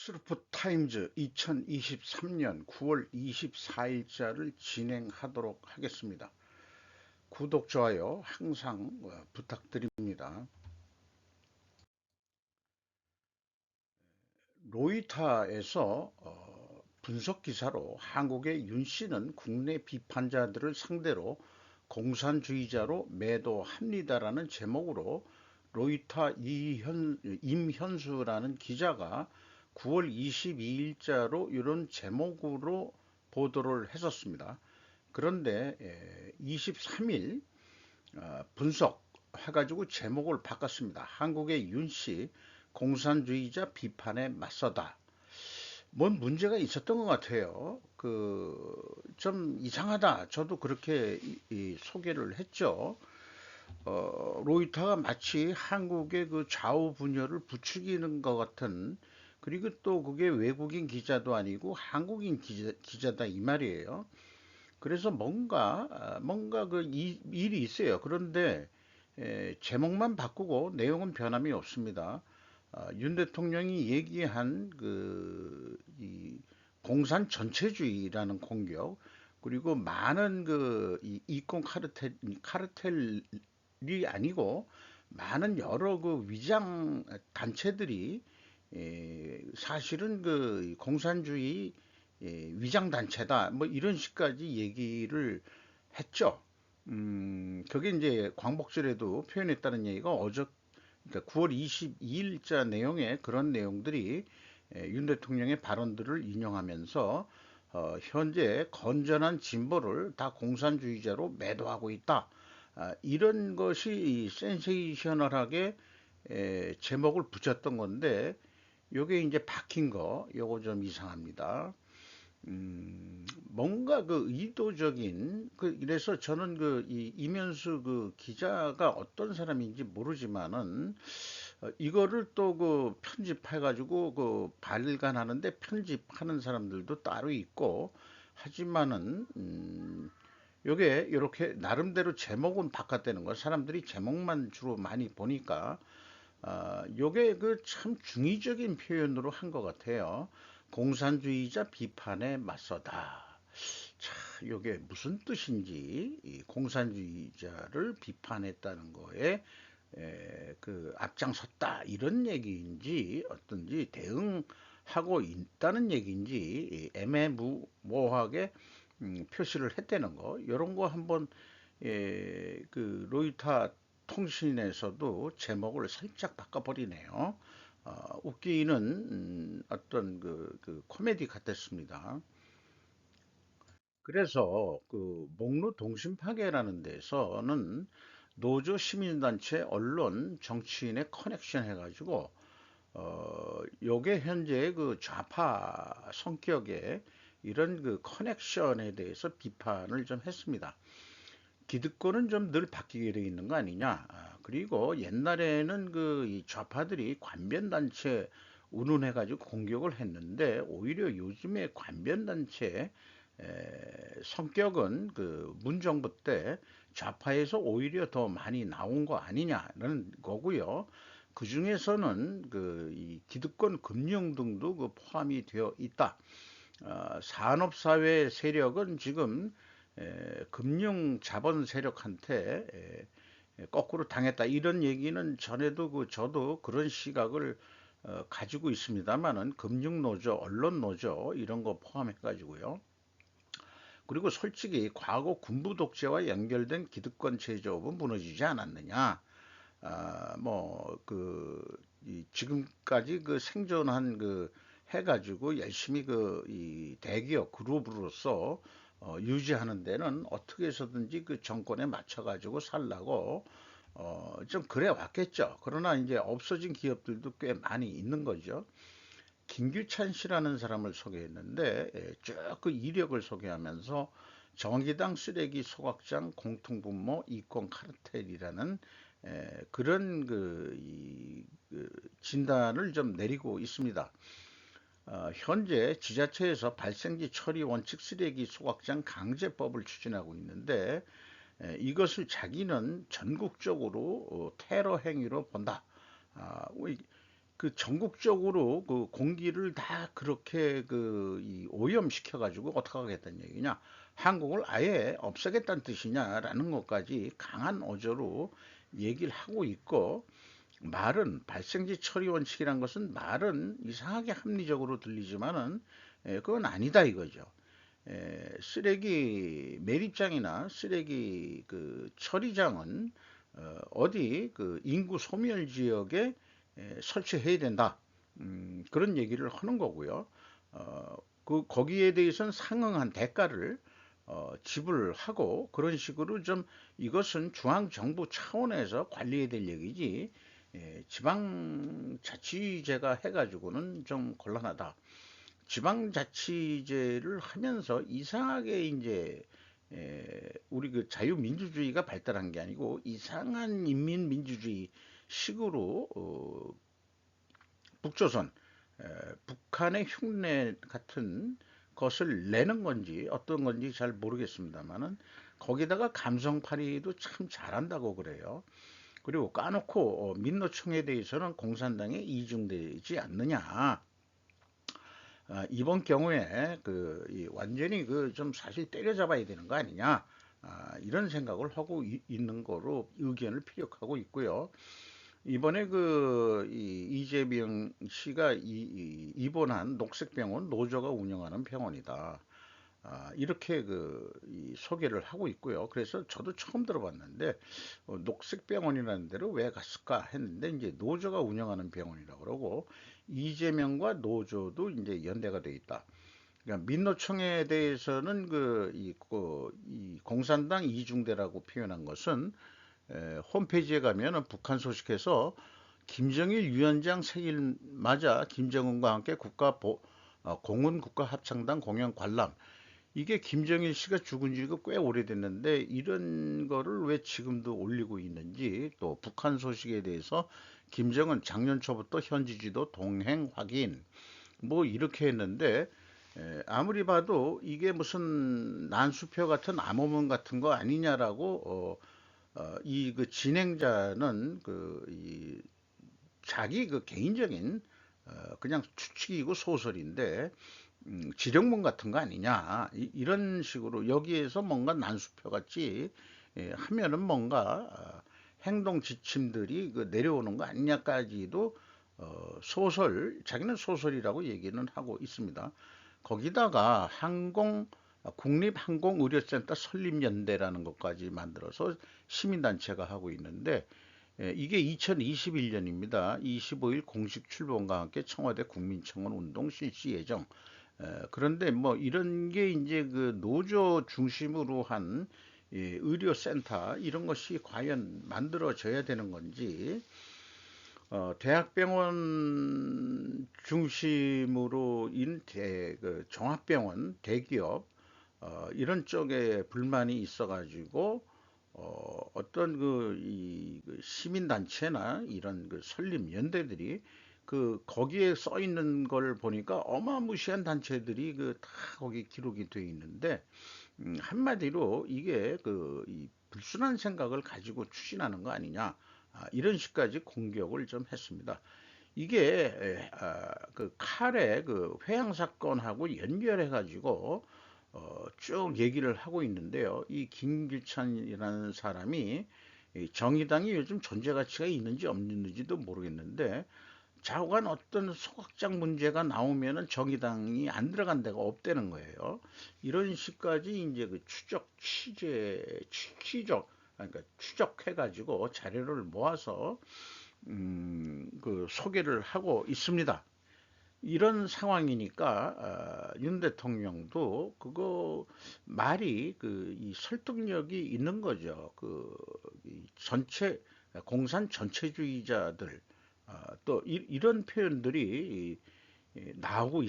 스루프타임즈 2023년 9월 24일자를 진행하도록 하겠습니다. 구독, 좋아요 항상 부탁드립니다. 로이터에서 분석 기사로 한국의 윤 씨는 국내 비판자들을 상대로 공산주의자로 매도합니다라는 제목으로 로이터 임현수라는 기자가 9월 22일자로 이런 제목으로 보도를 했었습니다. 그런데 23일 분석해가지고 제목을 바꿨습니다. 한국의 윤씨 공산주의자 비판에 맞서다. 뭔 문제가 있었던 것 같아요. 좀 이상하다. 저도 그렇게 소개를 했죠. 로이터가 마치 한국의 그 좌우 분열을 부추기는 것 같은, 그리고 또 그게 외국인 기자도 아니고 한국인 기자다 이 말이에요. 그래서 뭔가 일이 있어요. 그런데 제목만 바꾸고 내용은 변함이 없습니다. 윤 대통령이 얘기한 이 공산 전체주의라는 공격, 그리고 많은 이권 카르텔이 아니고 많은 여러 그 위장 단체들이 사실은 그 공산주의 위장 단체다 뭐 이런 식까지 얘기를 했죠. 그게 이제 광복절에도 표현했다는 얘기가 그러니까 9월 22일자 내용에 그런 내용들이 윤 대통령의 발언들을 인용하면서 현재 건전한 진보를 다 공산주의자로 매도하고 있다. 이런 것이 센세이셔널하게 제목을 붙였던 건데 요게 이제 박힌 거 요거 좀 이상합니다. 뭔가 그 의도적인 이래서 저는 이 이면수 그 기자가 어떤 사람인지 모르지만은 이거를 또 그 편집해 가지고 그 발간하는데 편집하는 사람들도 따로 있고 하지만은 요게 이렇게 나름대로 제목은 바꿨다는 거 사람들이 제목만 주로 많이 보니까 요게 그 참 중의적인 표현으로 한 것 같아요. 공산주의자 비판에 맞서다. 자, 요게 무슨 뜻인지 이 공산주의자를 비판했다는 거에 앞장섰다 이런 얘기인지 어떤지 대응하고 있다는 얘기인지 애매모호하게 표시를 했다는 거 이런 거 한번 로이터 통신에서도 제목을 살짝 바꿔버리네요. 웃기는 어떤 그 코미디 같았습니다. 그래서 그 목로 동심 파괴라는 데서는 노조 시민단체 언론 정치인의 커넥션 해가지고 요게 현재 그 좌파 성격의 이런 그 커넥션에 대해서 비판을 좀 했습니다. 기득권은 좀 늘 바뀌게 돼 있는 거 아니냐. 그리고 옛날에는 이 좌파들이 관변단체 운운해가지고 공격을 했는데 오히려 요즘에 관변단체 성격은 그 문정부 때 좌파에서 오히려 더 많이 나온 거 아니냐는 거고요. 그 중에서는 이 기득권 금융 등도 포함이 되어 있다. 산업사회 세력은 지금 금융 자본 세력한테 거꾸로 당했다 이런 얘기는 전에도 저도 그런 시각을 가지고 있습니다만은 금융노조, 언론노조 이런 거 포함해 가지고요. 그리고 솔직히 과거 군부 독재와 연결된 기득권 제조업은 무너지지 않았느냐? 지금까지 생존한 해가지고 열심히 이 대기업 그룹으로서 유지하는 데는 어떻게 해서든지 그 정권에 맞춰가지고 살라고 좀 그래 왔겠죠. 그러나 이제 없어진 기업들도 꽤 많이 있는 거죠. 김규찬 씨라는 사람을 소개했는데 쭉그 이력을 소개하면서 정의당 쓰레기 소각장 공통분모 이권 카르텔이라는 그런 진단을 좀 내리고 있습니다. 현재 지자체에서 발생지 처리 원칙 쓰레기 소각장 강제법을 추진하고 있는데 이것을 자기는 전국적으로 테러 행위로 본다. 그 전국적으로 그 공기를 다 그렇게 이 오염시켜 가지고 어떻게 하겠다는 얘기냐? 한국을 아예 없애겠다는 뜻이냐라는 것까지 강한 어조로 얘기를 하고 있고, 말은 발생지 처리 원칙이란 것은 말은 이상하게 합리적으로 들리지만은 그건 아니다 이거죠. 쓰레기 매립장이나 쓰레기 그 처리장은 어디 그 인구 소멸 지역에 설치해야 된다. 그런 얘기를 하는 거고요. 그 거기에 대해서는 상응한 대가를 지불하고 그런 식으로 좀 이것은 중앙 정부 차원에서 관리해야 될 얘기지. 지방자치제가 해가지고는 좀 곤란하다. 지방자치제를 하면서 이상하게 이제 우리 그 자유민주주의가 발달한 게 아니고 이상한 인민민주주의 식으로 북조선, 북한의 흉내 같은 것을 내는 건지 어떤 건지 잘 모르겠습니다만은 거기다가 감성팔이도 참 잘한다고 그래요. 그리고 까놓고 민노총에 대해서는 공산당에 이중되지 않느냐. 이번 경우에 완전히 그 좀 사실 때려잡아야 되는 거 아니냐. 이런 생각을 하고 있는 거로 의견을 피력하고 있고요. 이번에 이재명 씨가 입원한 녹색병원 노조가 운영하는 병원이다. 이렇게 이 소개를 하고 있고요. 그래서 저도 처음 들어봤는데 녹색병원이라는 데로 왜 갔을까 했는데 이제 노조가 운영하는 병원이라고 그러고 이재명과 노조도 이제 연대가 돼 있다. 그러니까 민노총에 대해서는 이 공산당 이중대라고 표현한 것은 홈페이지에 가면은 북한 소식에서 김정일 위원장 생일 맞아 김정은과 함께 공군 국가합창단 공연 관람. 이게 김정일 씨가 죽은 지가 꽤 오래됐는데 이런 거를 왜 지금도 올리고 있는지, 또 북한 소식에 대해서 김정은 작년 초부터 현지 지도 동행 확인 뭐 이렇게 했는데 아무리 봐도 이게 무슨 난수표 같은 암호문 같은 거 아니냐라고 이 그 진행자는 자기 그 개인적인 그냥 추측이고 소설인데 지령문 같은 거 아니냐 이런 식으로 여기에서 뭔가 난수표 같이 하면은 뭔가 행동 지침들이 내려오는 거 아니냐까지도 자기는 소설이라고 얘기는 하고 있습니다. 거기다가 국립항공의료센터 설립연대라는 것까지 만들어서 시민단체가 하고 있는데 이게 2021년입니다. 25일 공식 출범과 함께 청와대 국민청원 운동 실시 예정. 그런데 뭐 이런 게 이제 그 노조 중심으로 한 의료센터 이런 것이 과연 만들어져야 되는 건지, 대학병원 중심으로 종합병원 대기업 이런 쪽에 불만이 있어가지고 어떤 시민단체나 이런 설립 연대들이 거기에 써 있는 걸 보니까 어마무시한 단체들이 다 거기 기록이 돼 있는데 한마디로 이게 이 불순한 생각을 가지고 추진하는 거 아니냐. 이런 식까지 공격을 좀 했습니다. 이게 그 칼의 회항 사건하고 연결해 가지고 쭉 얘기를 하고 있는데요. 이 김규찬이라는 사람이 이 정의당이 요즘 존재 가치가 있는지 없는지도 모르겠는데 좌우간 어떤 소각장 문제가 나오면은 정의당이 안 들어간 데가 없다는 거예요. 이런 식까지 이제 그러니까 추적해가지고 자료를 모아서 소개를 하고 있습니다. 이런 상황이니까 윤 대통령도 그거 말이 이 설득력이 있는 거죠. 전체 공산 전체주의자들 또 이런 표현들이 나오고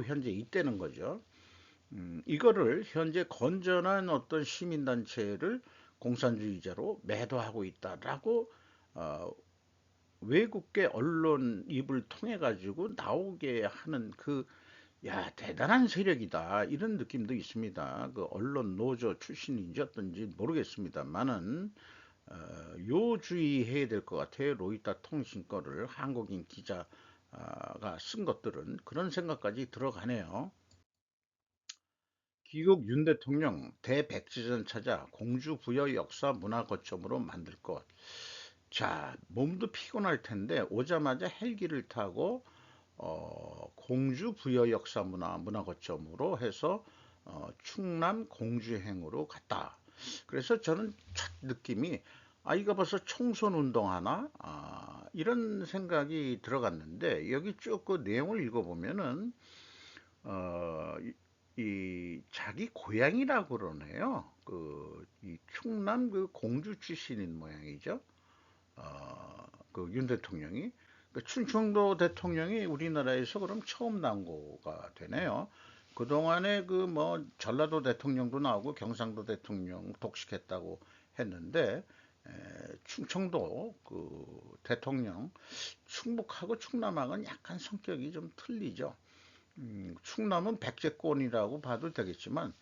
현재 있다는 거죠. 이거를 현재 건전한 어떤 시민단체를 공산주의자로 매도하고 있다라고 어, 외국계 언론 입을 통해 가지고 나오게 하는 야, 대단한 세력이다. 이런 느낌도 있습니다. 언론 노조 출신인지 어떤지 모르겠습니다만은, 요 주의해야 될 것 같아요. 로이터 통신 거를 한국인 기자가 쓴 것들은 그런 생각까지 들어가네요. 귀국 윤 대통령 대백지전 찾아 공주 부여 역사 문화 거점으로 만들 것. 자, 몸도 피곤할 텐데 오자마자 헬기를 타고 공주 부여 역사 문화 거점으로 해서 충남 공주행으로 갔다. 그래서 저는 첫 느낌이 이거 벌써 총선 운동하나? 이런 생각이 들어갔는데 여기 쭉 그 내용을 읽어보면은 어, 이 자기 고향이라고 그러네요. 이 충남 그 공주 출신인 모양이죠. 그 윤 대통령이. 그 충청도 대통령이 우리나라에서 그럼 처음 난거가 되네요. 그동안에 그 뭐 전라도 대통령도 나오고 경상도 대통령 독식했다고 했는데 충청도 그 대통령 충북하고 충남하고는 약간 성격이 좀 틀리죠. 충남은 백제권이라고 봐도 되겠지만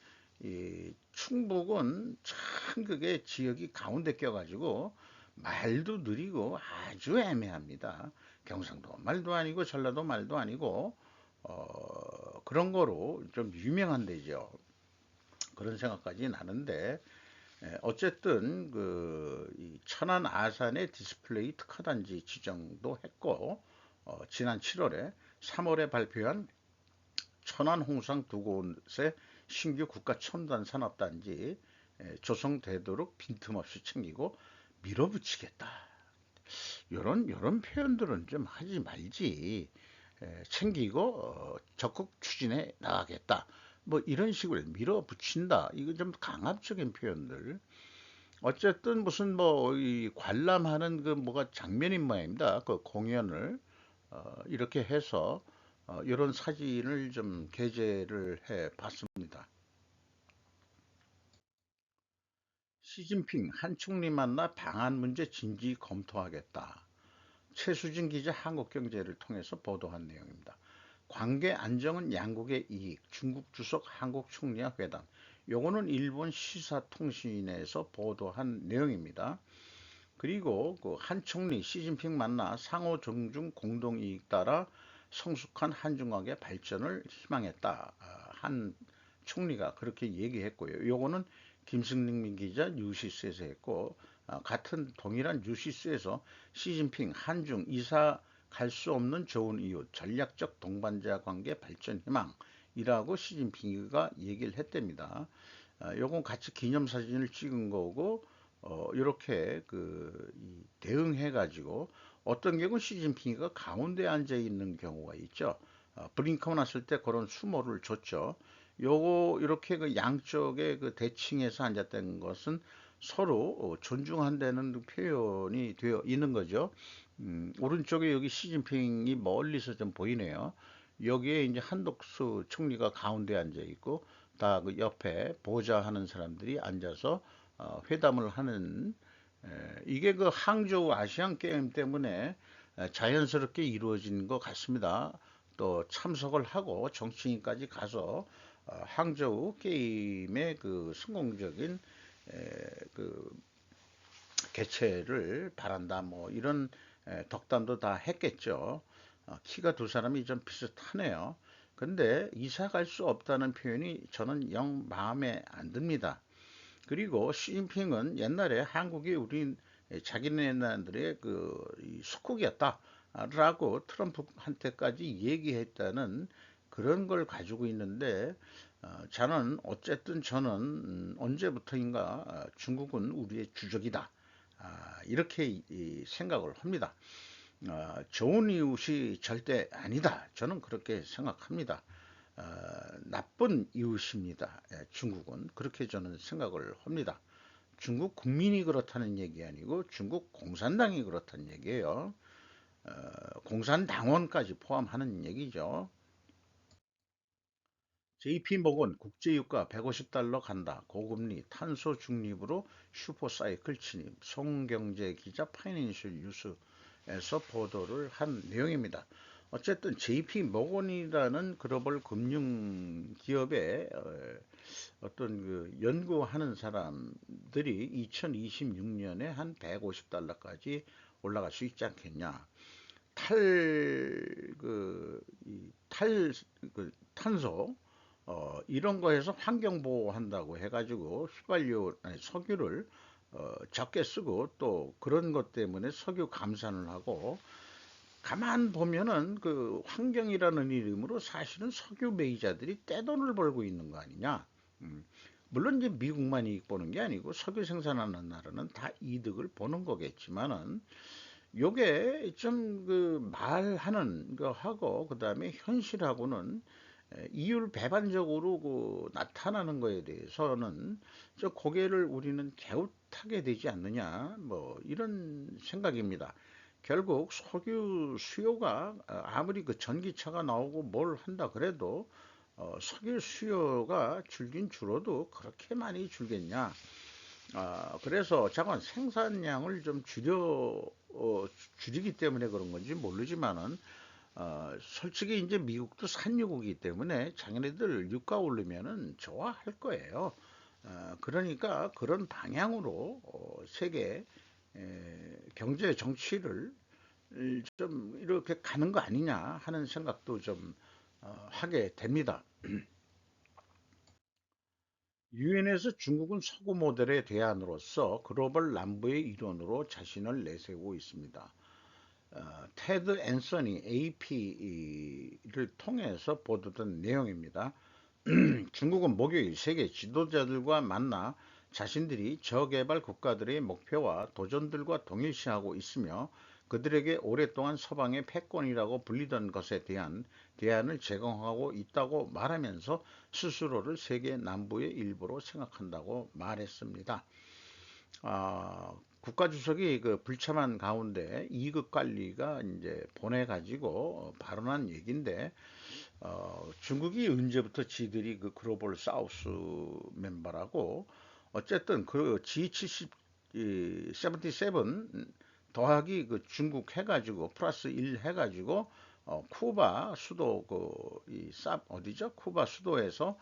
이 충북은 참 그게 지역이 가운데 껴가지고 말도 느리고 아주 애매합니다. 경상도 말도 아니고 전라도 말도 아니고 그런 거로 좀 유명한 데죠. 그런 생각까지 나는데 어쨌든 이 천안 아산의 디스플레이 특화단지 지정도 했고 지난 7월에 3월에 발표한 천안 홍상 두 곳의 신규 국가 첨단 산업단지 조성되도록 빈틈없이 챙기고 밀어붙이겠다. 요런 표현들은 좀 하지 말지. 챙기고 적극 추진해 나가겠다. 뭐 이런 식으로 밀어붙인다. 이거 좀 강압적인 표현들. 어쨌든 무슨 뭐 이 관람하는 그 뭐가 장면인 모양입니다. 그 공연을 이렇게 해서 이런 사진을 좀 게재를 해 봤습니다. 시진핑 한 총리 만나 방한 문제 진지 검토하겠다. 최수진 기자 한국경제를 통해서 보도한 내용입니다. 관계 안정은 양국의 이익. 중국 주석 한국 총리와 회담. 요거는 일본 시사통신에서 보도한 내용입니다. 그리고 그 한 총리 시진핑 만나 상호 존중 공동 이익 따라 성숙한 한중관계 발전을 희망했다. 한 총리가 그렇게 얘기했고요. 요거는 김승민 기자 뉴시스에서 했고 같은 동일한 뉴시스에서 시진핑 한중 이사 갈 수 없는 좋은 이유 전략적 동반자 관계 발전 희망이라고 시진핑이가 얘기를 했답니다. 요건 같이 기념사진을 찍은 거고 이렇게 대응해 가지고 어떤 경우 시진핑이가 가운데 앉아 있는 경우가 있죠. 블링컨 왔을 때 그런 수모를 줬죠. 요거 이렇게 그 양쪽에 그 대칭해서 앉았다는 것은 서로 존중한다는 표현이 되어 있는 거죠. 오른쪽에 여기 시진핑이 멀리서 좀 보이네요. 여기에 이제 한덕수 총리가 가운데 앉아 있고 다 그 옆에 보좌하는 사람들이 앉아서 회담을 하는 이게 그 항저우 아시안 게임 때문에 자연스럽게 이루어진 것 같습니다. 또 참석을 하고 정치인까지 가서 항저우 게임의 그 성공적인 그 개최를 바란다. 뭐 이런 덕담도 다 했겠죠. 키가 두 사람이 좀 비슷하네요. 근데 이사 갈 수 없다는 표현이 저는 영 마음에 안 듭니다. 그리고 시진핑은 옛날에 한국이 우리 자기네들의 속국이었다라고 트럼프한테까지 얘기했다는 그런 걸 가지고 있는데 저는 어쨌든 저는 언제부터인가 중국은 우리의 주적이다. 이렇게 생각을 합니다. 좋은 이웃이 절대 아니다. 저는 그렇게 생각합니다. 어, 나쁜 이웃입니다. 중국은 그렇게 저는 생각을 합니다. 중국 국민이 그렇다는 얘기 아니고 중국 공산당이 그렇다는 얘기예요. 공산당원까지 포함하는 얘기죠. JP모건 국제유가 150달러 간다. 고금리 탄소 중립으로 슈퍼사이클 진입. 송경제 기자 파이낸셜 뉴스에서 보도를 한 내용입니다. 어쨌든 JP모건이라는 글로벌 금융 기업의 어떤 그 연구하는 사람들이 2026년에 한 150달러까지 올라갈 수 있지 않겠냐. 탈, 탄소, 이런 거에서 환경 보호한다고 해가지고 휘발유, 아니, 석유를 적게 쓰고 또 그런 것 때문에 석유 감산을 하고 가만 보면은 그 환경이라는 이름으로 사실은 석유 매니저들이 떼돈을 벌고 있는 거 아니냐. 음, 물론 이제 미국만 이익 보는 게 아니고 석유 생산하는 나라는 다 이득을 보는 거겠지만은 요게 좀 그 말하는 거 하고 그다음에 현실하고는 이율 배반적으로 그 나타나는 거에 대해서는 저 고개를 우리는 갸웃하게 되지 않느냐 뭐 이런 생각입니다. 결국 석유 수요가 아무리 그 전기차가 나오고 뭘 한다 그래도 석유 수요가 줄긴 줄어도 그렇게 많이 줄겠냐. 그래서 자관 생산량을 좀 줄이기 때문에 그런 건지 모르지만은 솔직히 이제 미국도 산유국이기 때문에 자기네들 유가 오르면은 좋아할 거예요. 그러니까 그런 방향으로 세계 경제 정치를 좀 이렇게 가는 거 아니냐 하는 생각도 좀 하게 됩니다. 유엔에서 중국은 서구 모델의 대안으로서 글로벌 남부의 일원으로 자신을 내세우고 있습니다. 테드 앤서니 AP를 통해서 보도된 내용입니다. 중국은 목요일 세계 지도자들과 만나 자신들이 저개발 국가들의 목표와 도전들과 동일시하고 있으며 그들에게 오랫동안 서방의 패권이라고 불리던 것에 대한 대안을 제공하고 있다고 말하면서 스스로를 세계 남부의 일부로 생각한다고 말했습니다. 국가주석이 그 불참한 가운데 2급 관리가 이제 보내가지고 발언한 얘기인데, 중국이 언제부터 지들이 그 글로벌 사우스 멤버라고 어쨌든 그 G70, 77 더하기 그 중국 해가지고 플러스 1 해가지고 쿠바 수도 어디죠? 쿠바 수도에서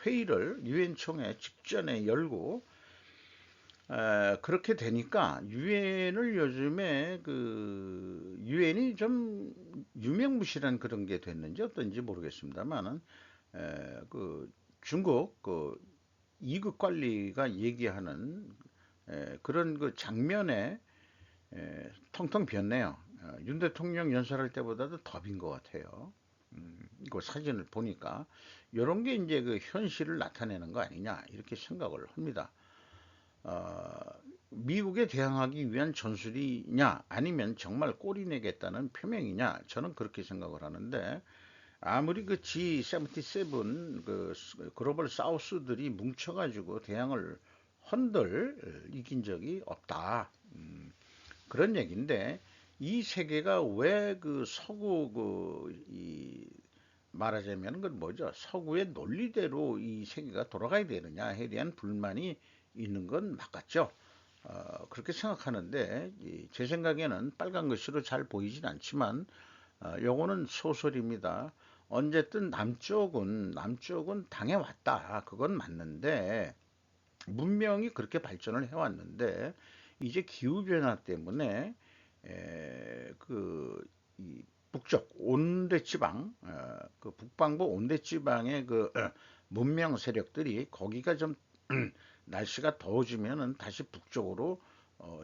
회의를 유엔 총회 직전에 열고 그렇게 되니까 유엔을 요즘에 그 유엔이 좀 유명무실한 그런 게 됐는지 어떤지 모르겠습니다만은 그 중국 그 2급 관리가 얘기하는 그런 그 장면에 텅텅 비었네요. 윤 대통령 연설할 때보다도 더 빈 것 같아요. 이거 사진을 보니까 이런 게 이제 그 현실을 나타내는 거 아니냐 이렇게 생각을 합니다. 어, 미국에 대항하기 위한 전술이냐 아니면 정말 꼬리 내겠다는 표명이냐 저는 그렇게 생각을 하는데 아무리 그 G77 그 글로벌 사우스들이 뭉쳐가지고 대항을 헌들 이긴 적이 없다. 그런 얘기인데 이 세계가 왜 그 서구 이 말하자면 그 뭐죠? 서구의 논리대로 이 세계가 돌아가야 되느냐에 대한 불만이 있는 건 맞겠죠. 그렇게 생각하는데 제 생각에는 빨간 글씨로 잘 보이진 않지만 요거는 소설입니다. 어쨌든 남쪽은 당해왔다. 그건 맞는데 문명이 그렇게 발전을 해왔는데 이제 기후 변화 때문에 이 북쪽 온대 지방, 그 북반구 온대 지방의 그 문명 세력들이 거기가 좀 날씨가 더워지면은 다시 북쪽으로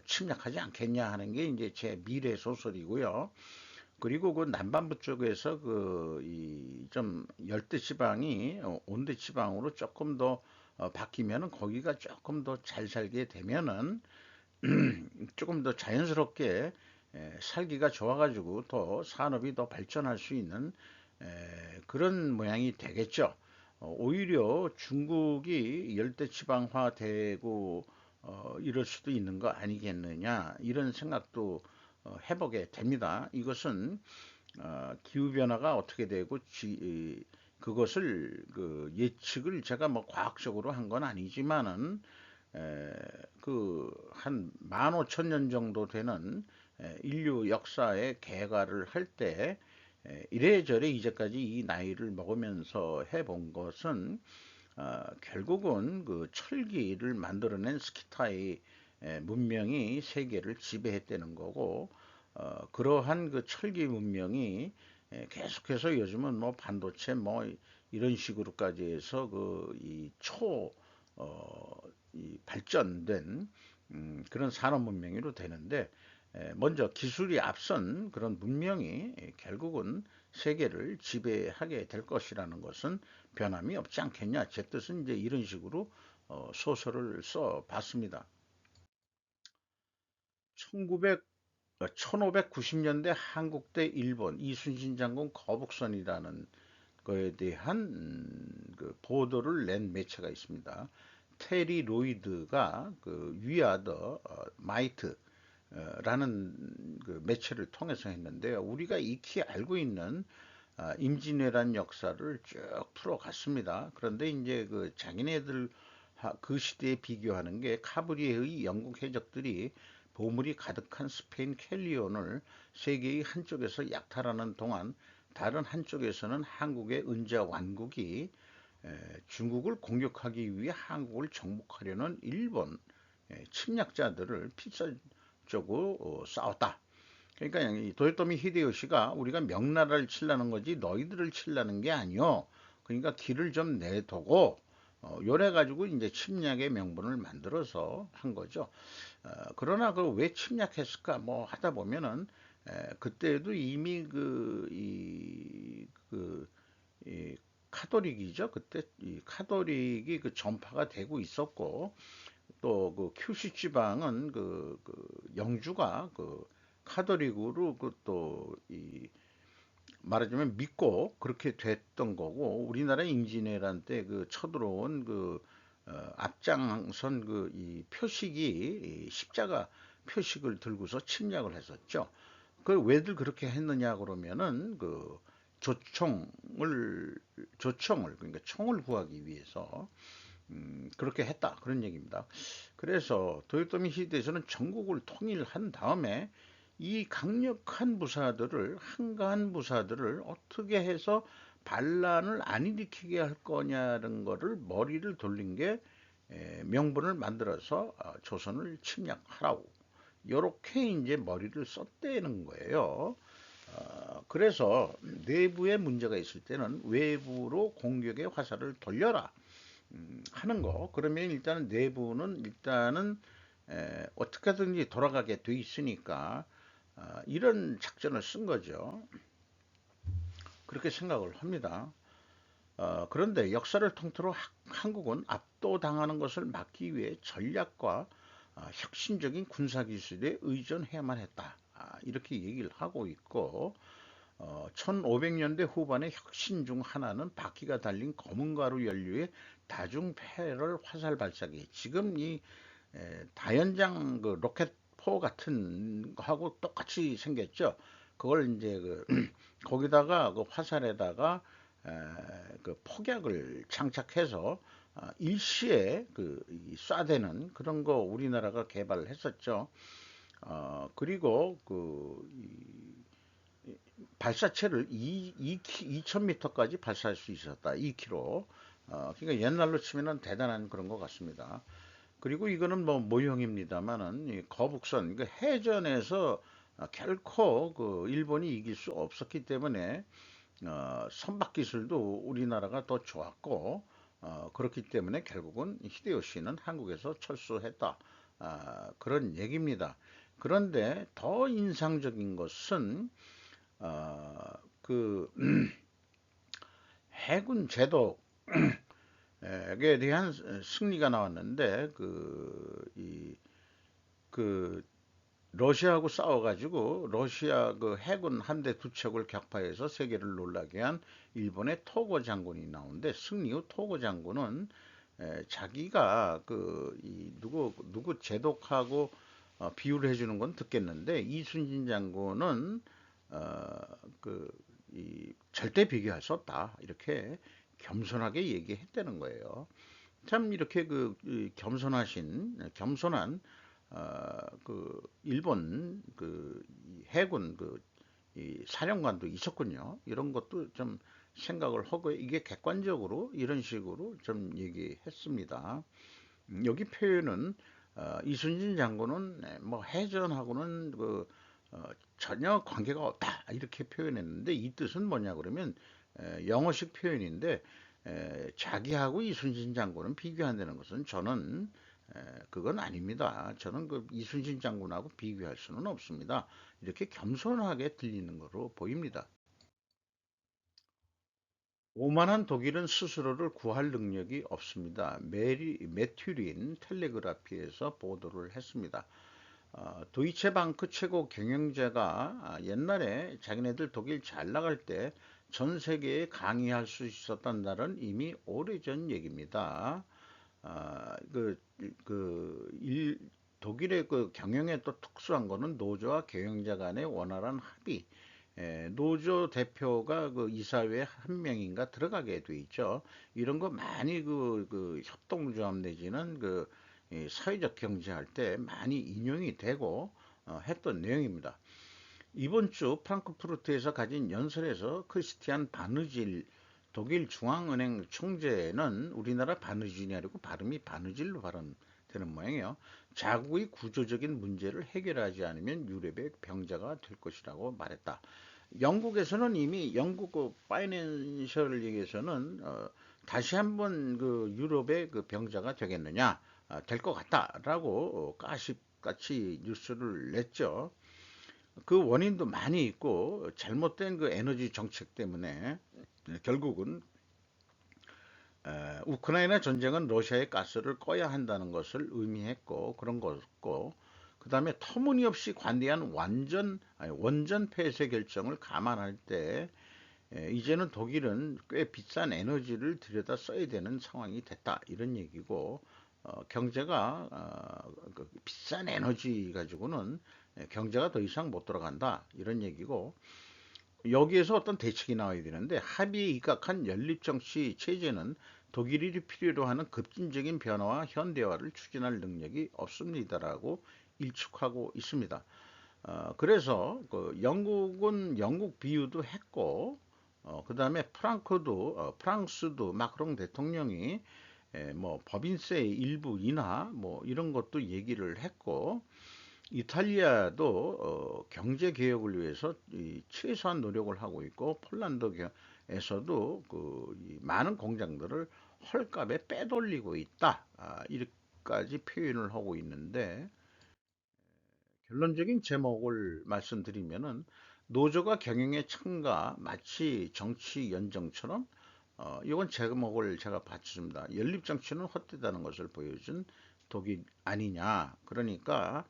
침략하지 않겠냐 하는 게 이제 제 미래 소설이고요. 그리고 그 남반부 쪽에서 그 이 좀 열대 지방이 온대 지방으로 조금 더 바뀌면은 거기가 조금 더 잘 살게 되면은 조금 더 자연스럽게 살기가 좋아가지고 더 산업이 더 발전할 수 있는 그런 모양이 되겠죠. 오히려 중국이 열대지방화 되고 이럴 수도 있는 거 아니겠느냐 이런 생각도 해보게 됩니다. 이것은 기후변화가 어떻게 되고 그것을 그 예측을 제가 뭐 과학적으로 한 건 아니지만은 한 15,000년 정도 되는 인류 역사의 개괄을 할 때 이래저래 이제까지 이 나이를 먹으면서 해본 것은 결국은 그 철기를 만들어낸 스키타이 문명이 세계를 지배했다는 거고, 그러한 그 철기 문명이 계속해서 요즘은 뭐 반도체 뭐 이런 식으로까지 해서 그 이 발전된 그런 산업 문명으로 되는데, 먼저 기술이 앞선 그런 문명이 결국은 세계를 지배하게 될 것이라는 것은 변함이 없지 않겠냐. 제 뜻은 이제 이런 식으로 소설을 써 봤습니다. 1900, 1590년대 한국 대 일본 이순신 장군 거북선이라는 거에 대한 그 보도를 낸 매체가 있습니다. 테리 로이드가 그 위아더 마이트 라는 그 매체를 통해서 했는데요. 우리가 익히 알고 있는 임진왜란 역사를 쭉 풀어갔습니다. 그런데 이제 그 자기네들 그 시대에 비교하는 게 카브리에의 영국 해적들이 보물이 가득한 스페인 캘리온을 세계의 한쪽에서 약탈하는 동안 다른 한쪽에서는 한국의 은자 완국이 중국을 공격하기 위해 한국을 정복하려는 일본 침략자들을 필사적으로 싸웠다. 그러니까 이 도요토미 히데요시가 우리가 명나라를 치려는 거지 너희들을 치려는 게 아니요. 그러니까 길을 좀 내두고 요래 가지고 이제 침략의 명분을 만들어서 한 거죠. 그러나 그 왜 침략했을까 뭐 하다 보면은 그때도 이미 이 카톨릭이죠. 그때 이 카톨릭이 그 전파가 되고 있었고 또 그 큐슈 지방은 그 영주가 그 카톨릭으로 그 또 이 말하자면 믿고 그렇게 됐던 거고 우리나라 임진왜란 때 그 쳐들어온 그 앞장선 그 이 표식이 이 십자가 표식을 들고서 침략을 했었죠. 그 왜들 그렇게 했느냐 그러면은 그 조총을 조총을 그러니까 총을 구하기 위해서 그렇게 했다 그런 얘기입니다. 그래서 도요토미 시대에서는 전국을 통일한 다음에 이 강력한 부사들을 한가한 부사들을 어떻게 해서 반란을 안 일으키게 할 거냐는 거를 머리를 돌린 게 명분을 만들어서 조선을 침략하라고 요렇게 이제 머리를 썼다는 거예요. 그래서 내부에 문제가 있을 때는 외부로 공격의 화살을 돌려라 하는 거. 그러면 일단은 내부는 일단은 어떻게든지 돌아가게 돼 있으니까 이런 작전을 쓴 거죠. 그렇게 생각을 합니다. 그런데 역사를 통틀어 한국은 압도당하는 것을 막기 위해 전략과 혁신적인 군사기술에 의존해야만 했다. 이렇게 얘기를 하고 있고 1500년대 후반의 혁신 중 하나는 바퀴가 달린 검은 가루 연료의 다중 패럴 화살 발사기. 지금 이 다연장 그 로켓포 같은 거하고 똑같이 생겼죠. 그걸 이제 그 거기다가 그 화살에다가 그 폭약을 장착해서 일시에 쏴대는 그런 거 우리나라가 개발을 했었죠. 그리고 발사체를 2000m까지 발사할 수 있었다. 2km. 그러니까 옛날로 치면은 대단한 그런 것 같습니다. 그리고 이거는 뭐 모형입니다만은 이 거북선, 그 해전에서 결코 그 일본이 이길 수 없었기 때문에 선박 기술도 우리나라가 더 좋았고 그렇기 때문에 결국은 히데요시는 한국에서 철수했다. 그런 얘기입니다. 그런데 더 인상적인 것은 어, 그 해군 제독에 대한 승리가 나왔는데 그 러시아하고 싸워가지고 러시아 그 해군 함대 두 척을 격파해서 세계를 놀라게 한 일본의 토고 장군이 나오는데 승리 후 토고 장군은 자기가 누구 제독하고 비유를 해주는 건 듣겠는데 이순신 장군은 어, 절대 비교할 수 없다 이렇게 겸손하게 얘기했다는 거예요. 참 이렇게 겸손한 일본 해군 이 사령관도 있었군요. 이런 것도 좀 생각을 하고 이게 객관적으로 이런 식으로 좀 얘기했습니다. 여기 표현은 이순신 장군은 뭐 해전하고는 어, 전혀 관계가 없다 이렇게 표현했는데 이 뜻은 뭐냐 그러면 영어식 표현인데 자기하고 이순신 장군은 비교한다는 것은 저는 그건 아닙니다. 저는 그 이순신 장군하고 비교할 수는 없습니다. 이렇게 겸손하게 들리는 것으로 보입니다. 오만한 독일은 스스로를 구할 능력이 없습니다. 매튜린 텔레그라피에서 보도를 했습니다. 도이체방크 최고 경영자가 옛날에 자기네들 독일 잘 나갈 때 전 세계에 강의할 수 있었던 날은 이미 오래전 얘기입니다. 그, 독일의 그 경영에 또 특수한 거는 노조와 경영자 간의 원활한 합의. 노조 대표가 그 이사회에 한 명인가 들어가게 돼 있죠. 이런 거 많이 그 협동조합 내지는 이 사회적 경제할 때 많이 인용이 되고 했던 내용입니다. 이번 주 프랑크푸르트에서 가진 연설에서 크리스티안 바느질 독일 중앙은행 총재는 우리나라 바느질이 아니고 발음이 바느질로 발음되는 모양이에요. 자국의 구조적인 문제를 해결하지 않으면 유럽의 병자가 될 것이라고 말했다. 영국에서는 이미 영국 그 파이낸셜 리그에서는 다시 한번 그 유럽의 그 병자가 되겠느냐 될 것 같다라고 가십같이 뉴스를 냈죠. 그 원인도 많이 있고 잘못된 그 에너지 정책 때문에 결국은 우크라이나 전쟁은 러시아의 가스를 꺼야 한다는 것을 의미했고 그런 거였고 그 다음에 터무니없이 관대한 원전 폐쇄 결정을 감안할 때 이제는 독일은 꽤 비싼 에너지를 들여다 써야 되는 상황이 됐다 이런 얘기고 경제가 그 비싼 에너지 가지고는 경제가 더 이상 못 돌아간다 이런 얘기고 여기에서 어떤 대책이 나와야 되는데 합의에 입각한 연립정치 체제는 독일이 필요로 하는 급진적인 변화와 현대화를 추진할 능력이 없습니다라고 일축하고 있습니다. 그래서 그 영국은 영국 비유도 했고 그 다음에 프랑스도 마크롱 대통령이 뭐 법인세 일부 인하 뭐 이런 것도 얘기를 했고 이탈리아도 경제 개혁을 위해서 최소한 노력을 하고 있고 폴란드에서도 많은 공장들을 헐값에 빼돌리고 있다. 이렇게까지 표현을 하고 있는데 결론적인 제목을 말씀드리면은 노조가 경영에 참가 마치 정치 연정처럼 이건 제목을 제가 받습니다. 연립 정치는 헛되다는 것을 보여준 독일 아니냐. 그러니까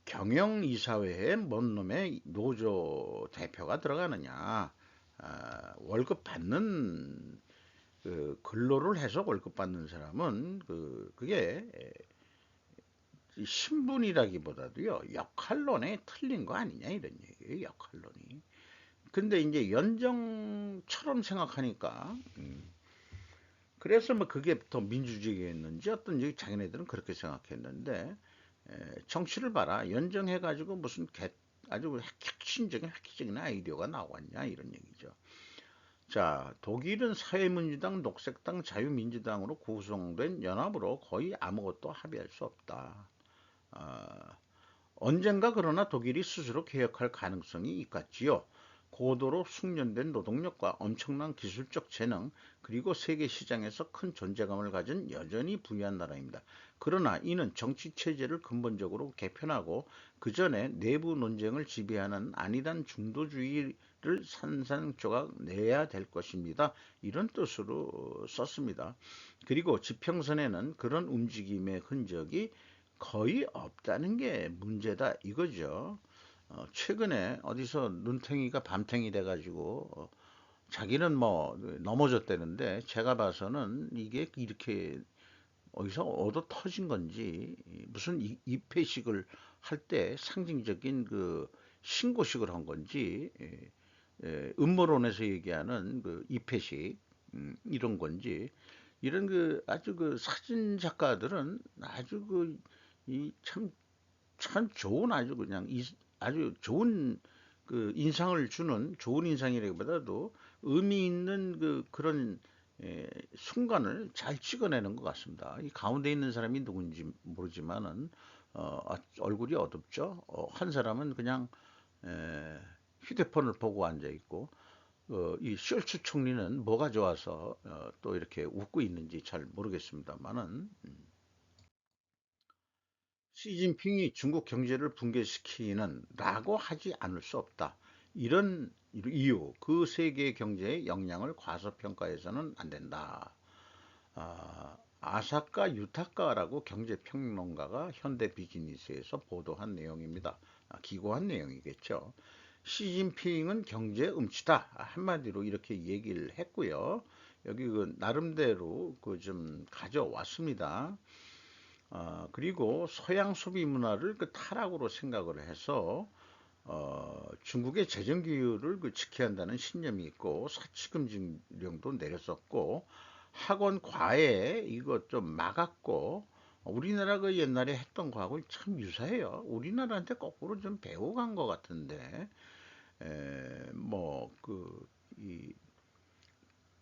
경영이사회에 뭔 놈의 노조 대표가 들어가느냐. 월급 받는 그 근로를 해서 월급 받는 사람은 그게 신분이라기보다도요 역할론에 틀린 거 아니냐 이런 얘기예요. 역할론이. 근데 이제 연정처럼 생각하니까 그래서 뭐 그게 더 민주주의였는지 어떤지 자기네들은 그렇게 생각했는데 정치를 봐라. 연정해가지고 무슨 아주 획기적인 아이디어가 나왔냐 이런 얘기죠. 자, 독일은 사회민주당, 녹색당, 자유민주당으로 구성된 연합으로 거의 아무것도 합의할 수 없다. 아, 언젠가 그러나 독일이 스스로 개혁할 가능성이 있겠지요. 고도로 숙련된 노동력과 엄청난 기술적 재능, 그리고 세계 시장에서 큰 존재감을 가진 여전히 부유한 나라입니다. 그러나 이는 정치 체제를 근본적으로 개편하고 그 전에 내부 논쟁을 지배하는 안일한 중도주의를 산산조각 내야 될 것입니다. 이런 뜻으로 썼습니다. 그리고 지평선에는 그런 움직임의 흔적이 거의 없다는 게 문제다 이거죠. 최근에 어디서 눈탱이가 밤탱이 돼가지고 자기는 뭐 넘어졌다는데 제가 봐서는 이게 이렇게 어디서 얻어 터진 건지 무슨 입회식을 할 때 상징적인 그 신고식을 한 건지 음모론에서 얘기하는 그 입회식 이런 건지 이런 아주 그 사진 작가들은 아주 이 참 좋은 아주 그냥 아주 좋은 그 인상을 주는 좋은 인상이라기보다도 의미 있는 그런 순간을 잘 찍어내는 것 같습니다. 이 가운데 있는 사람이 누군지 모르지만은 얼굴이 어둡죠. 한 사람은 그냥 에, 휴대폰을 보고 앉아 있고 이 숄츠 총리는 뭐가 좋아서 또 이렇게 웃고 있는지 잘 모르겠습니다만은 시진핑이 중국 경제를 붕괴시키는 라고 하지 않을 수 없다. 이런 이유, 그 세계 경제의 영향을 과소평가해서는 안 된다. 아사카 유타카라고 경제평론가가 현대 비즈니스에서 보도한 내용입니다. 기고한 내용이겠죠. 시진핑은 경제 음치다. 한마디로 이렇게 얘기를 했고요. 여기 나름대로 좀 가져왔습니다. 그리고 서양 소비 문화를 타락으로 생각을 해서 중국의 재정 규율을 지켜야 한다는 신념이 있고 사치금지령도 내렸었고 학원 과외 이거 좀 막았고 우리나라 옛날에 했던 거하고 참 유사해요. 우리나라한테 거꾸로 좀 배워간 것 같은데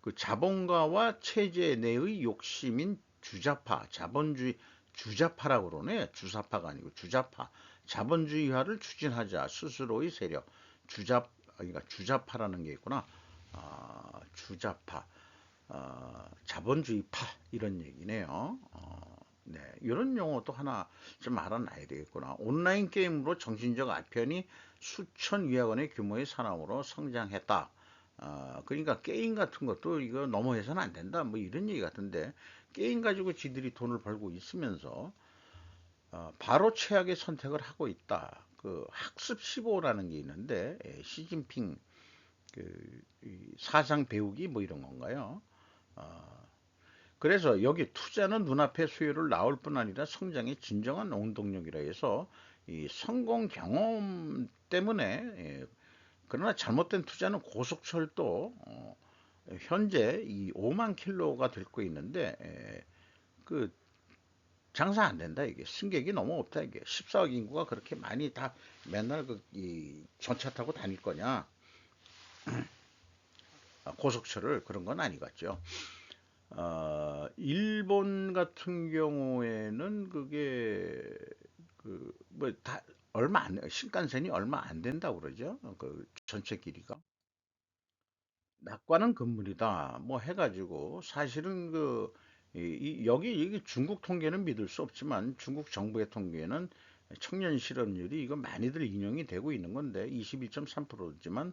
그 자본가와 체제 내의 욕심인 주자파, 자본주의, 주자파라고 그러네. 주사파가 아니고 주자파. 자본주의화를 추진하자 스스로의 세력. 그러니까 주자파라는 게 있구나. 주자파. 자본주의파. 이런 얘기네요. 네, 이런 용어도 하나 좀 알아놔야 되겠구나. 온라인 게임으로 정신적 아편이 수천 위억 원의 규모의 산업으로 성장했다. 그러니까 게임 같은 것도 이거 넘어해서는 안 된다. 뭐 이런 얘기 같은데 게임 가지고 지들이 돈을 벌고 있으면서 바로 최악의 선택을 하고 있다. 그 학습 15라는 게 있는데 시진핑 사상 배우기 뭐 이런 건가요? 그래서 여기 투자는 눈앞의 수요를 낳을 뿐 아니라 성장의 진정한 원동력이라 해서 이 성공 경험 때문에 그러나 잘못된 투자는 고속철도 현재 이 5만 킬로가 들고 있는데 그 장사 안 된다 이게 승객이 너무 없다 이게 14억 인구가 그렇게 많이 다 맨날 이 전차 타고 다닐 거냐 고속철을 그런 건 아니겠죠. 일본 같은 경우에는 그게 뭐 다 얼마 안 신칸센이 얼마 안 된다고 그러죠. 그 전체 길이가 낙관은 금물이다. 뭐 해가지고 사실은 여기 이게 중국 통계는 믿을 수 없지만 중국 정부의 통계는 청년 실업률이 이거 많이들 인용이 되고 있는 건데 22.3%지만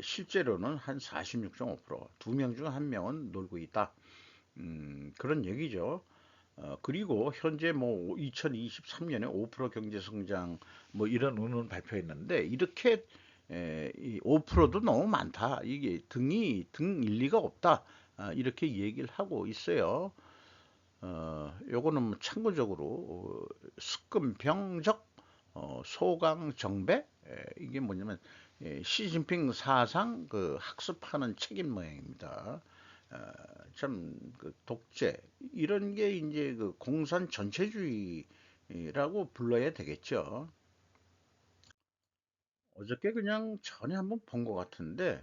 실제로는 한 46.5%, 두 명 중 한 명은 놀고 있다. 그런 얘기죠. 그리고 현재 뭐 2023년에 5% 경제 성장 뭐 이런 운은 발표했는데 이렇게 이 5%도 너무 많다. 이게 등 일리가 없다. 이렇게 얘기를 하고 있어요. 요거는 뭐 참고적으로 스금병적 소강 정배 이게 뭐냐면 시진핑 사상 학습하는 책임 모양입니다. 참 독재 이런 게 이제 공산 전체주의라고 불러야 되겠죠. 어저께 그냥 전에 한번 본 것 같은데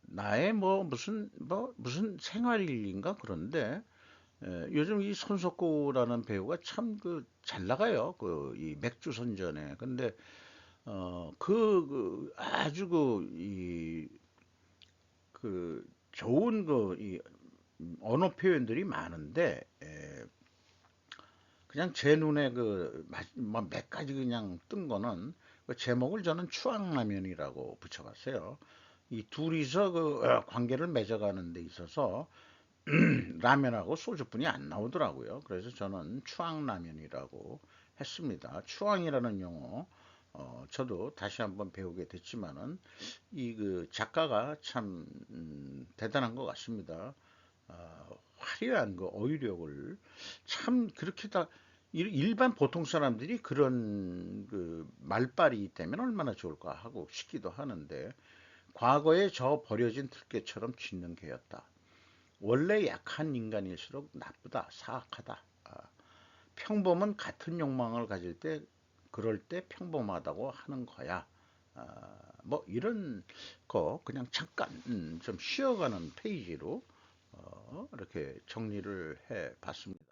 나의 뭐 무슨 생활일인가 그런데 요즘 이 손석구라는 배우가 참 잘 나가요. 이 맥주 선전에. 근데 아주 좋은 이 언어 표현들이 많은데 그냥 제 눈에 몇 가지 그냥 뜬 거는 그 제목을 저는 추앙라면이라고 붙여봤어요. 이 둘이서 관계를 맺어가는 데 있어서 라면하고 소주뿐이 안 나오더라고요. 그래서 저는 추앙라면이라고 했습니다. 추앙이라는 용어, 저도 다시 한번 배우게 됐지만은 이 작가가 참 대단한 것 같습니다. 화려한 어휘력을 참 그렇게 다 일반 보통 사람들이 그런 말발이 되면 얼마나 좋을까 하고 싶기도 하는데 과거에 저 버려진 들깨처럼 짖는 개였다. 원래 약한 인간일수록 나쁘다, 사악하다. 평범은 같은 욕망을 가질 때 그럴 때 평범하다고 하는 거야. 뭐 이런 거 그냥 잠깐 좀 쉬어가는 페이지로 이렇게 정리를 해 봤습니다.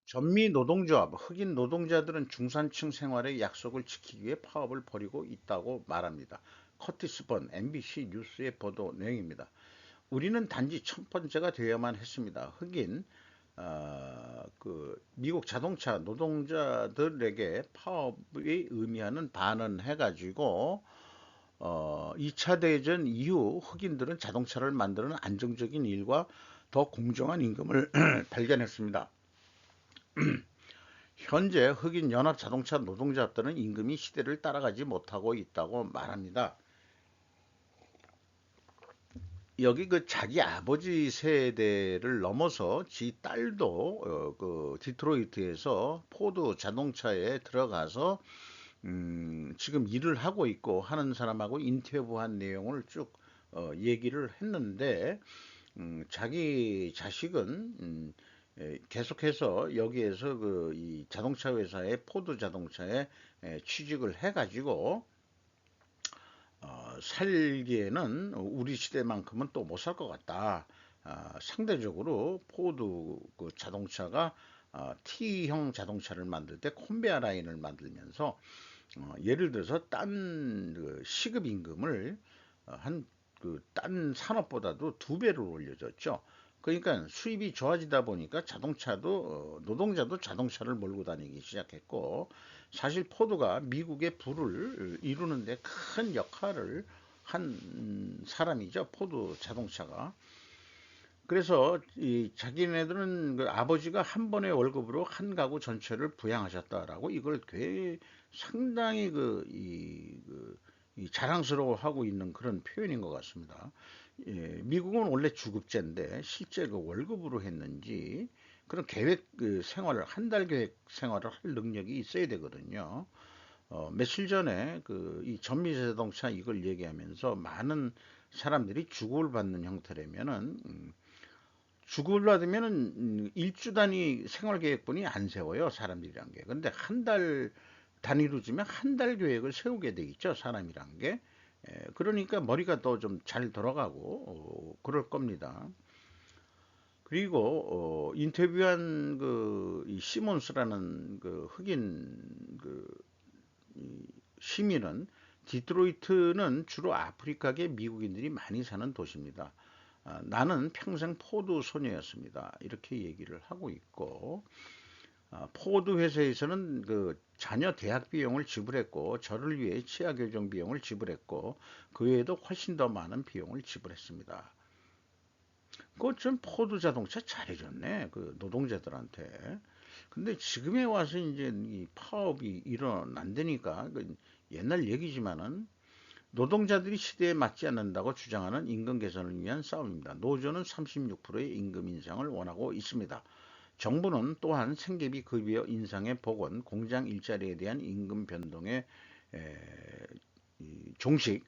전미 노동조합, 흑인 노동자들은 중산층 생활의 약속을 지키기 위해 파업을 벌이고 있다고 말합니다. 커티스 번 MBC 뉴스의 보도 내용입니다. 우리는 단지 첫 번째가 되어야만 했습니다. 흑인 미국 자동차 노동자들에게 파업이 의미하는 반은 해가지고 2차 대전 이후 흑인들은 자동차를 만드는 안정적인 일과 더 공정한 임금을 발견했습니다. 현재 흑인 연합 자동차 노동자들은 임금이 시대를 따라가지 못하고 있다고 말합니다. 여기 그 자기 아버지 세대를 넘어서 지 딸도 그 디트로이트에서 포드 자동차에 들어가서 지금 일을 하고 있고 하는 사람하고 인터뷰한 내용을 쭉 얘기를 했는데 자기 자식은 계속해서 여기에서 그 이 자동차 회사의 포드 자동차에 취직을 해가지고 살기에는 우리 시대만큼은 또 못 살 것 같다. 상대적으로 포드 그 자동차가 T형 자동차를 만들 때 컨베어 라인을 만들면서 예를 들어서 딴그 시급 임금을 한 그 딴 산업보다도 2배로 올려줬죠. 그러니까 수입이 좋아지다 보니까 자동차도 노동자도 자동차를 몰고 다니기 시작했고 사실 포드가 미국의 부를 이루는데 큰 역할을 한 사람이죠. 포드 자동차가. 그래서 이 자기네들은 그 아버지가 한 번의 월급으로 한 가구 전체를 부양하셨다라고 이걸 상당히 이 자랑스러워하고 있는 그런 표현인 것 같습니다. 예, 미국은 원래 주급제인데 실제 그 월급으로 했는지 그런 계획 그 생활을 한 달 계획 생활을 할 능력이 있어야 되거든요. 며칠 전에 그 이 전미자동차 이걸 얘기하면서 많은 사람들이 주급을 받는 형태라면은 주급을 받으면은 일주 단위 생활 계획분이 안 세워요 사람들이란 게. 근데 한 달 단위로 주면 한 달 계획을 세우게 돼 있죠 사람이란 게. 그러니까 머리가 더 좀 잘 돌아가고 그럴 겁니다. 그리고 인터뷰한 그이 시몬스라는 그 흑인 그 시민은 디트로이트는 주로 아프리카계 미국인들이 많이 사는 도시입니다. 나는 평생 포드 소녀였습니다. 이렇게 얘기를 하고 있고 포드 회사에서는 그 자녀 대학 비용을 지불했고 저를 위해 치아 교정 비용을 지불했고 그 외에도 훨씬 더 많은 비용을 지불했습니다. 그좀 포드 자동차 잘해줬네 그 노동자들한테. 근데 지금에 와서 이제 이 파업이 일어난다니까 그 옛날 얘기지만은 노동자들이 시대에 맞지 않는다고 주장하는 임금 개선을 위한 싸움입니다. 노조는 36%의 임금 인상을 원하고 있습니다. 정부는 또한 생계비 급여 인상의 복원, 공장 일자리에 대한 임금 변동의 종식,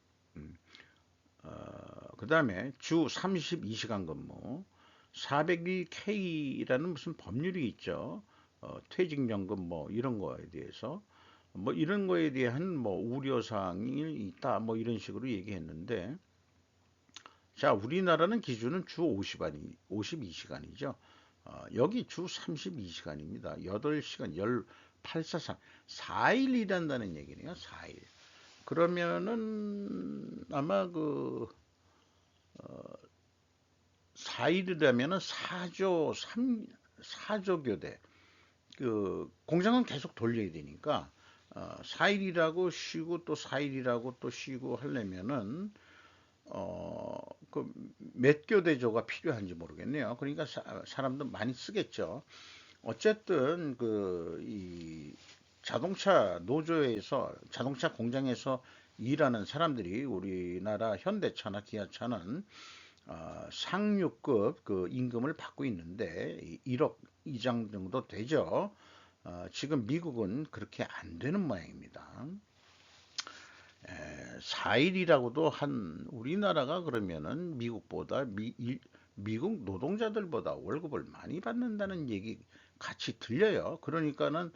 그 다음에 주 32시간 근무, 400일 K라는 무슨 법률이 있죠. 퇴직연금 뭐 이런 거에 대해서 뭐 이런 거에 대한 뭐 우려사항이 있다 뭐 이런 식으로 얘기했는데 자 우리나라는 기준은 주 52시간이죠. 여기 주 32시간입니다. 8시간 1843 4일 일한다는 얘기네요. 4일. 그러면은 아마 그 4일이라면은 4조 교대 그 공장은 계속 돌려야 되니까 4일이라고 쉬고 또 4일이라고 또 쉬고 하려면은 그 몇 교대조가 필요한지 모르겠네요. 그러니까 사람도 많이 쓰겠죠. 어쨌든 그 이 자동차 노조에서 자동차 공장에서 일하는 사람들이 우리나라 현대차나 기아차는 상류급 그 임금을 받고 있는데 1억 이상 정도 되죠. 지금 미국은 그렇게 안 되는 모양입니다. 4일이라고도 한 우리나라가 그러면은 미국보다 미국 노동자들보다 월급을 많이 받는다는 얘기 같이 들려요. 그러니까는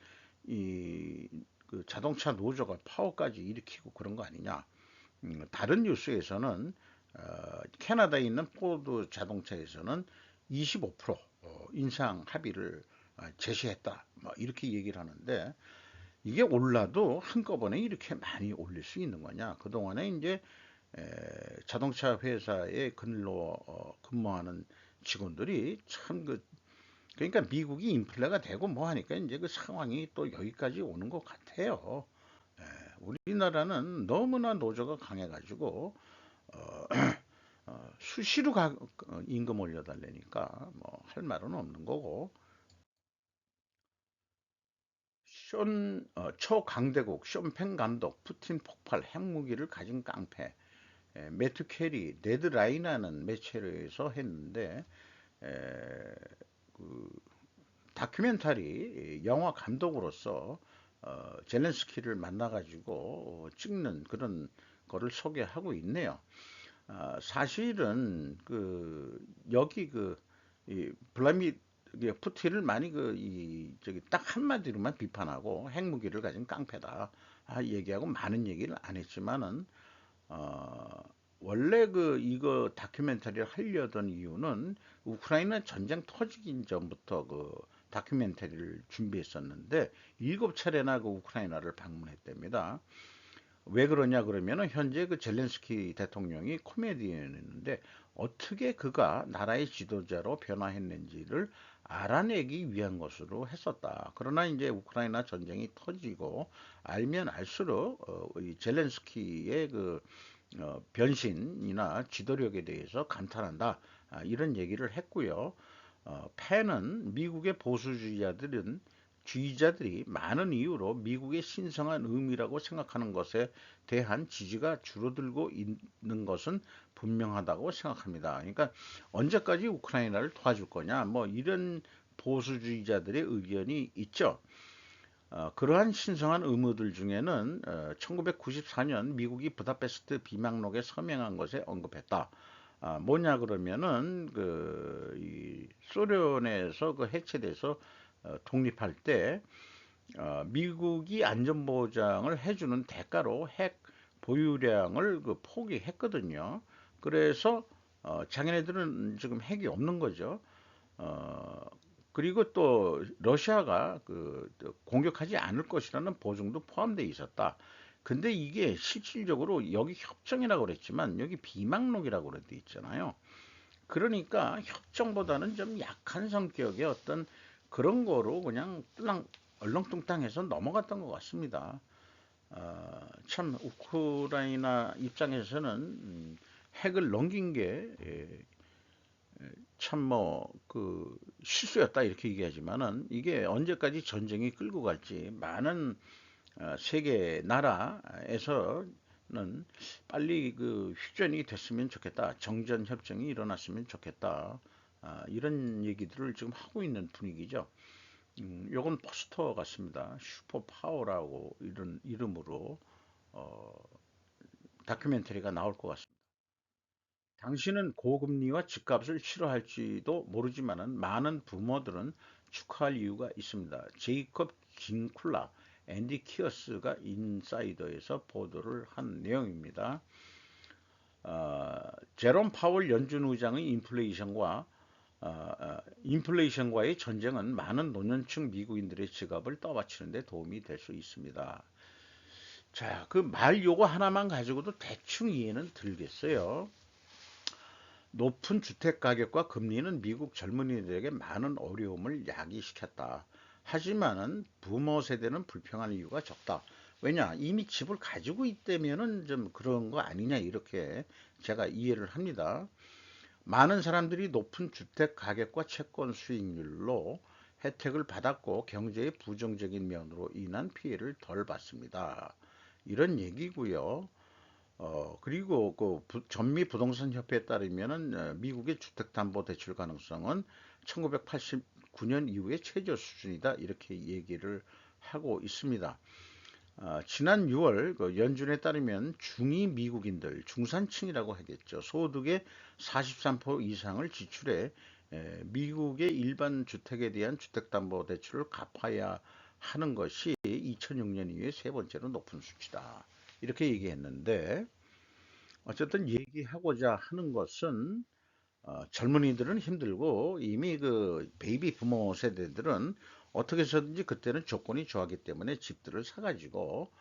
이 그 자동차 노조가 파업까지 일으키고 그런 거 아니냐. 다른 뉴스에서는 캐나다에 있는 포드 자동차에서는 25% 인상 합의를 제시했다. 뭐 이렇게 얘기를 하는데 이게 올라도 한꺼번에 이렇게 많이 올릴 수 있는 거냐? 그동안에 이제 자동차 회사에 근무하는 직원들이 참 그러니까 미국이 인플레가 되고 뭐 하니까 이제 그 상황이 또 여기까지 오는 것 같아요. 우리나라는 너무나 노조가 강해가지고 어, 수시로 임금 올려달라니까 뭐 할 말은 없는 거고. 초강대국 쇼팽 감독 푸틴 폭발 핵무기를 가진 깡패, 매튜 캐리 데드라인이라는 매체에서 했는데 에, 그 다큐멘터리 영화 감독으로서 젤렌스키를 만나가지고 찍는 그런 거를 소개하고 있네요. 사실은 여기 이 블라미 푸틴을 많이 이 저기 딱 한마디로만 비판하고 핵무기를 가진 깡패다 얘기하고 많은 얘기를 안 했지만은 어, 원래 이거 다큐멘터리를 하려던 이유는 우크라이나 전쟁 터지기 전부터 다큐멘터리를 준비했었는데 7차례나 우크라이나를 방문했답니다. 왜 그러냐 그러면은 현재 젤렌스키 대통령이 코미디언이었는데 어떻게 그가 나라의 지도자로 변화했는지를 알아내기 위한 것으로 했었다. 그러나 이제 우크라이나 전쟁이 터지고 알면 알수록 이 젤렌스키의 변신이나 지도력에 대해서 감탄한다. 이런 얘기를 했고요. 펜은 미국의 주의자들이 많은 이유로 미국의 신성한 의미라고 생각하는 것에 대한 지지가 줄어들고 있는 것은 분명하다고 생각합니다. 그러니까 언제까지 우크라이나를 도와줄 거냐, 뭐 이런 보수주의자들의 의견이 있죠. 그러한 신성한 의무들 중에는 1994년 미국이 부다페스트 비망록에 서명한 것에 언급했다. 뭐냐 그러면은 이 소련에서 해체돼서 독립할 때 미국이 안전보장을 해주는 대가로 핵 보유량을 포기했거든요. 그래서 자기네들은 지금 핵이 없는 거죠. 어, 그리고 또 러시아가 공격하지 않을 것이라는 보증도 포함되어 있었다. 근데 이게 실질적으로 여기 협정이라고 그랬지만 여기 비망록이라고 그래 있잖아요. 그러니까 협정보다는 좀 약한 성격의 어떤 그런 거로 그냥 뚫랑 얼렁뚱땅해서 넘어갔던 것 같습니다. 참 우크라이나 입장에서는 핵을 넘긴 게 참 실수였다 이렇게 얘기하지만은 이게 언제까지 전쟁이 끌고 갈지 많은 세계 나라에서는 빨리 휴전이 됐으면 좋겠다. 정전 협정이 일어났으면 좋겠다. 이런 얘기들을 지금 하고 있는 분위기죠. 요건 포스터 같습니다. 슈퍼 파워라고 이런 이름으로 어, 다큐멘터리가 나올 것 같습니다. 당신은 고금리와 집값을 싫어할지도 모르지만은 많은 부모들은 축하할 이유가 있습니다. 제이콥 긴쿨라, 앤디 키어스가 인사이더에서 보도를 한 내용입니다. 제롬 파월 연준 의장의 인플레이션과의 전쟁은 많은 노년층 미국인들의 지갑을 떠받치는 데 도움이 될 수 있습니다. 자, 그 말 요거 하나만 가지고도 대충 이해는 들겠어요. 높은 주택 가격과 금리는 미국 젊은이들에게 많은 어려움을 야기시켰다. 하지만은 부모 세대는 불평할 이유가 적다. 왜냐? 이미 집을 가지고 있다면은 좀 그런 거 아니냐 이렇게 제가 이해를 합니다. 많은 사람들이 높은 주택 가격과 채권 수익률로 혜택을 받았고 경제의 부정적인 면으로 인한 피해를 덜 봤습니다. 이런 얘기고요. 그리고 전미 부동산 협회에 따르면은 미국의 주택담보대출 가능성은 1989년 이후에 최저 수준이다 이렇게 얘기를 하고 있습니다. 지난 6월 연준에 따르면 중위 미국인들 중산층이라고 하겠죠. 소득의 43% 이상을 지출해 미국의 일반 주택에 대한 주택담보대출을 갚아야 하는 것이 2006년 이후에 세 번째로 높은 수치다. 이렇게 얘기했는데 어쨌든 얘기하고자 하는 것은 젊은이들은 힘들고 이미 그 베이비 부모 세대들은 어떻게 해서든지 그때는 조건이 좋았기 때문에 집들을 사가지고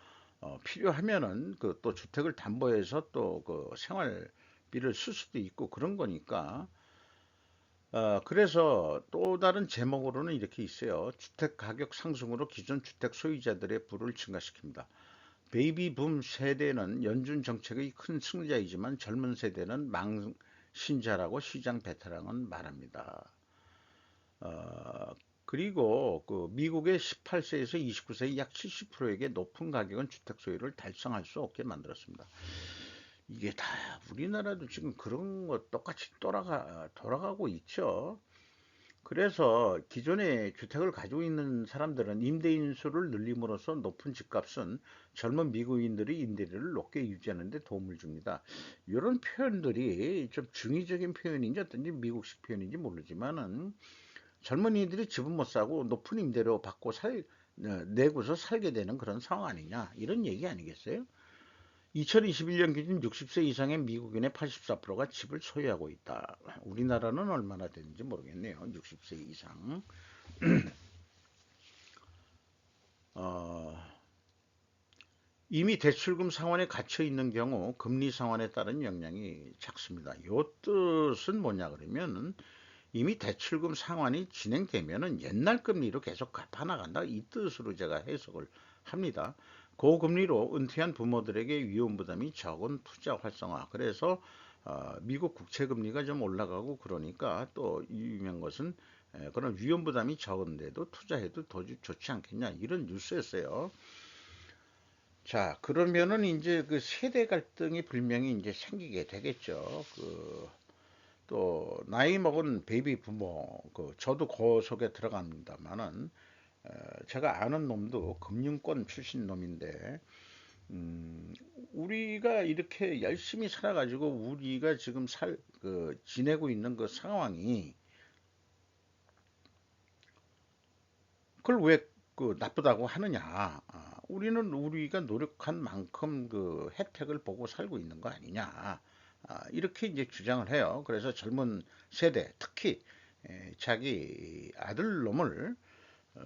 필요하면은 그 또 주택을 담보해서 또 그 생활비를 쓸 수도 있고 그런 거니까 그래서 또 다른 제목으로는 이렇게 있어요. 주택 가격 상승으로 기존 주택 소유자들의 부를 증가시킵니다. 베이비 붐 세대는 연준 정책의 큰 승자이지만 젊은 세대는 망신자라고 시장 베테랑은 말합니다. 어, 그리고 그 미국의 18세에서 29세의 약 70%에게 높은 가격은 주택 소유를 달성할 수 없게 만들었습니다. 이게 다 우리나라도 지금 그런 거 똑같이 돌아가고 있죠. 그래서 기존에 주택을 가지고 있는 사람들은 임대인 수를 늘림으로써 높은 집값은 젊은 미국인들이 임대료를 높게 유지하는 데 도움을 줍니다. 이런 표현들이 좀 중의적인 표현인지 어떤지 미국식 표현인지 모르지만은 젊은이들이 집은 못 사고 높은 임대료 받고 내고서 살게 되는 그런 상황 아니냐 이런 얘기 아니겠어요? 2021년 기준 60세 이상의 미국인의 84%가 집을 소유하고 있다. 우리나라는 얼마나 되는지 모르겠네요. 60세 이상. 어, 이미 대출금 상환에 갇혀 있는 경우 금리 상환에 따른 영향이 작습니다. 이 뜻은 뭐냐 그러면 이미 대출금 상환이 진행되면은 옛날 금리로 계속 갚아나간다 이 뜻으로 제가 해석을 합니다. 고금리로 은퇴한 부모들에게 위험 부담이 적은 투자 활성화. 그래서 미국 국채 금리가 좀 올라가고 그러니까 또 유명한 것은 그런 위험 부담이 적은데도 투자해도 더 좋지 않겠냐 이런 뉴스였어요. 자, 그러면은 이제 그 세대 갈등이 분명히 이제 생기게 되겠죠. 또 나이 먹은 베이비 부모 저도 그 속에 들어갑니다만은 제가 아는 놈도 금융권 출신 놈인데 음, 우리가 이렇게 열심히 살아가지고 우리가 지금 지내고 있는 그 상황이 그걸 왜 나쁘다고 하느냐? 우리는 우리가 노력한 만큼 그 혜택을 보고 살고 있는 거 아니냐? 이렇게 이제 주장을 해요. 그래서 젊은 세대, 특히 자기 아들 놈을 어,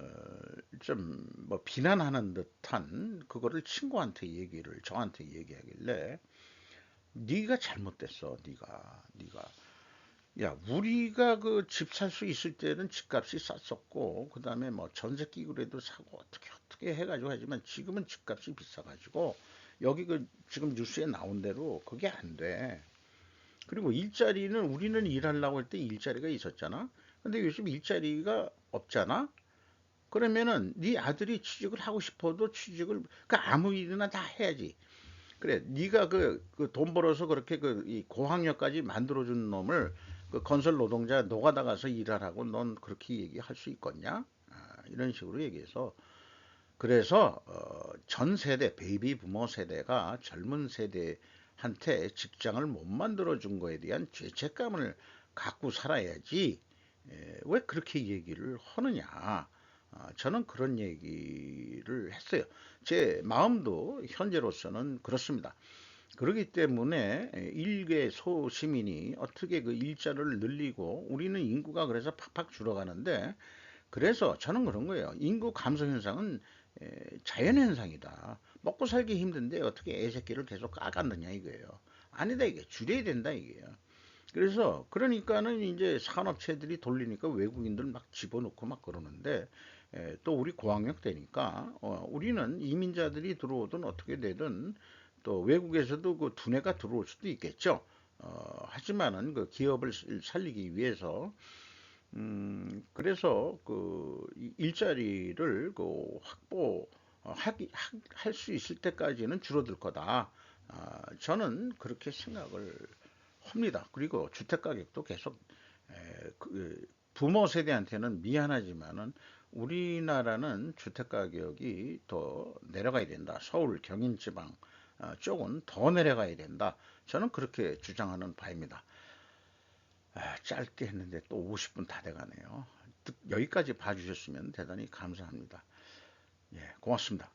좀뭐 비난하는 듯한 그거를 저한테 얘기하길래 네가 잘못됐어, 네가. 야, 우리가 그 집 살 수 있을 때는 집값이 쌌었고, 그 다음에 뭐 전세 끼고라도 사고 어떻게 해가지고 하지만 지금은 집값이 비싸가지고 여기 그 지금 뉴스에 나온 대로 그게 안 돼. 그리고 일자리는 우리는 일하려고 할 때 일자리가 있었잖아. 근데 요즘 일자리가 없잖아. 그러면은 네 아들이 취직을 하고 싶어도 그 아무 일이나 다 해야지. 그래, 네가 돈 벌어서 그렇게 이 고학력까지 만들어준 놈을 그 건설 노동자 노가다 가서 일하라고 넌 그렇게 얘기할 수 있겠냐? 이런 식으로 얘기해서 그래서 전 세대 베이비 부모 세대가 젊은 세대한테 직장을 못 만들어 준 거에 대한 죄책감을 갖고 살아야지 왜 그렇게 얘기를 하느냐? 저는 그런 얘기를 했어요. 제 마음도 현재로서는 그렇습니다. 그렇기 때문에 일개 소시민이 어떻게 그 일자를 늘리고 우리는 인구가 그래서 팍팍 줄어가는데 그래서 저는 그런 거예요. 인구 감소 현상은 자연현상이다. 먹고 살기 힘든데 어떻게 애새끼를 계속 까갔느냐 이거예요. 아니다 이게 줄여야 된다 이게요. 그래서 그러니까는 이제 산업체들이 돌리니까 외국인들 막 집어넣고 막 그러는데 또 우리 고학력 되니까 우리는 이민자들이 들어오든 어떻게 되든 또 외국에서도 그 두뇌가 들어올 수도 있겠죠. 하지만은 그 기업을 살리기 위해서 그래서 그 일자리를 그 할 수 있을 때까지는 줄어들 거다. 저는 그렇게 생각을 합니다. 그리고 주택 가격도 계속 부모 세대한테는 미안하지만은 우리나라는 주택 가격이 더 내려가야 된다. 서울, 경인 지방 쪽은 더 내려가야 된다. 저는 그렇게 주장하는 바입니다. 짧게 했는데 또 50분 다 돼가네요. 여기까지 봐주셨으면 대단히 감사합니다. 고맙습니다.